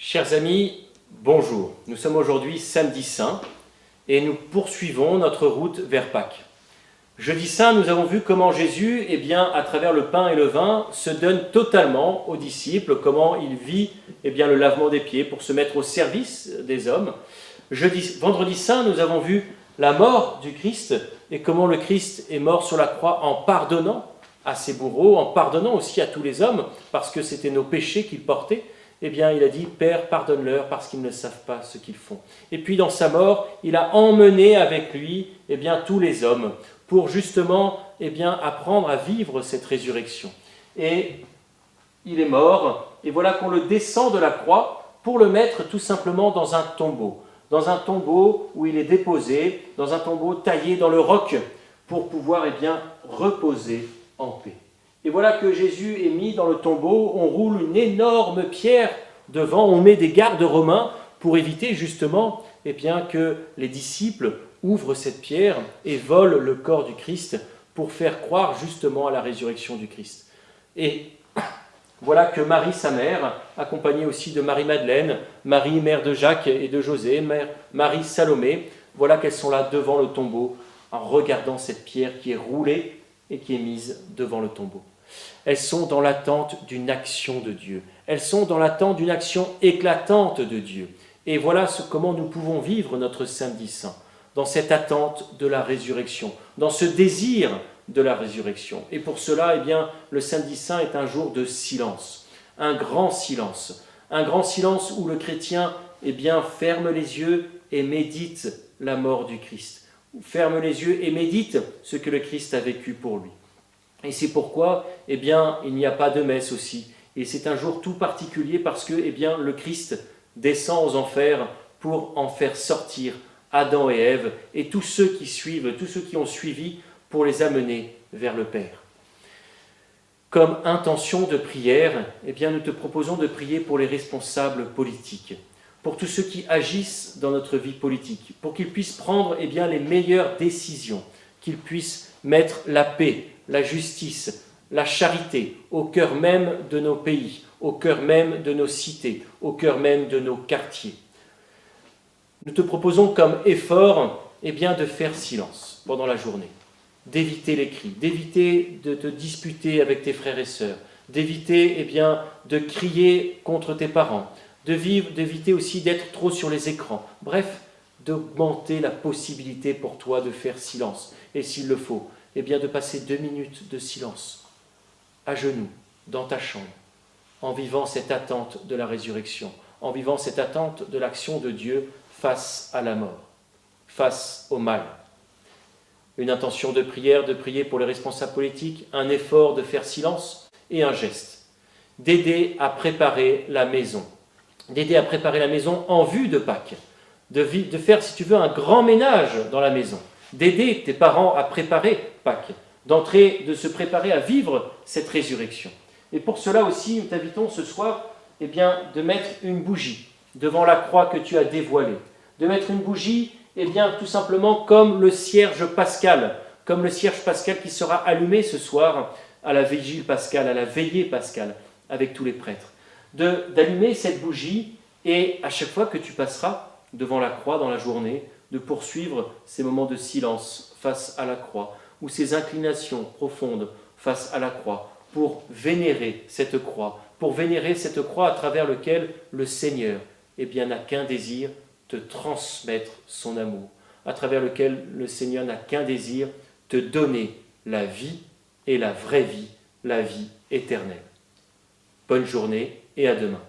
Chers amis, bonjour. Nous sommes aujourd'hui samedi saint et nous poursuivons notre route vers Pâques. Jeudi saint, nous avons vu comment Jésus, à travers le pain et le vin, se donne totalement aux disciples, comment il vit le lavement des pieds pour se mettre au service des hommes. Vendredi saint, nous avons vu la mort du Christ et comment le Christ est mort sur la croix en pardonnant à ses bourreaux, en pardonnant aussi à tous les hommes, parce que c'était nos péchés qu'il portait. Il a dit « Père, pardonne-leur parce qu'ils ne savent pas ce qu'ils font ». Et puis dans sa mort, il a emmené avec lui tous les hommes pour justement apprendre à vivre cette résurrection. Et il est mort, et voilà qu'on le descend de la croix pour le mettre tout simplement dans un tombeau où il est déposé, dans un tombeau taillé dans le roc, pour pouvoir reposer en paix. Et voilà que Jésus est mis dans le tombeau, on roule une énorme pierre devant, on met des gardes romains pour éviter justement que les disciples ouvrent cette pierre et volent le corps du Christ pour faire croire justement à la résurrection du Christ. Et voilà que Marie, sa mère, accompagnée aussi de Marie-Madeleine, Marie, mère de Jacques et de José, Marie Salomé, voilà qu'elles sont là devant le tombeau en regardant cette pierre qui est roulée et qui est mise devant le tombeau. Elles sont dans l'attente d'une action de Dieu. Elles sont dans l'attente d'une action éclatante de Dieu. Et voilà comment nous pouvons vivre notre samedi saint, dans cette attente de la résurrection, dans ce désir de la résurrection. Et pour cela, le samedi saint est un jour de silence, un grand silence où le chrétien ferme les yeux et médite la mort du Christ, ferme les yeux et médite ce que le Christ a vécu pour lui. Et c'est pourquoi il n'y a pas de messe aussi. Et c'est un jour tout particulier parce que le Christ descend aux enfers pour en faire sortir Adam et Ève et tous ceux qui suivent, tous ceux qui ont suivi pour les amener vers le Père. Comme intention de prière, nous te proposons de prier pour les responsables politiques, pour tous ceux qui agissent dans notre vie politique, pour qu'ils puissent prendre les meilleures décisions, qu'ils puissent mettre la paix, la justice, la charité au cœur même de nos pays, au cœur même de nos cités, au cœur même de nos quartiers. Nous te proposons comme effort de faire silence pendant la journée, d'éviter les cris, d'éviter de te disputer avec tes frères et sœurs, d'éviter de crier contre tes parents, d'éviter aussi d'être trop sur les écrans. Bref, d'augmenter la possibilité pour toi de faire silence. Et s'il le faut, de passer 2 minutes de silence, à genoux, dans ta chambre, en vivant cette attente de la résurrection, en vivant cette attente de l'action de Dieu face à la mort, face au mal. Une intention de prière, de prier pour les responsables politiques, un effort de faire silence et un geste, d'aider à préparer la maison, en vue de Pâques, de faire, si tu veux, un grand ménage dans la maison, d'aider tes parents à préparer Pâques, de se préparer à vivre cette résurrection. Et pour cela aussi, nous t'invitons ce soir de mettre une bougie devant la croix que tu as dévoilée, de mettre une bougie tout simplement comme le cierge pascal qui sera allumé ce soir à la vigile pascale, à la veillée pascale avec tous les prêtres, d'allumer cette bougie et à chaque fois que tu passeras devant la croix dans la journée, de poursuivre ces moments de silence face à la croix, ou ces inclinations profondes face à la croix, pour vénérer cette croix à travers laquelle le Seigneur n'a qu'un désir, te transmettre son amour, à travers lequel le Seigneur n'a qu'un désir, te donner la vie et la vraie vie, la vie éternelle. Bonne journée et à demain.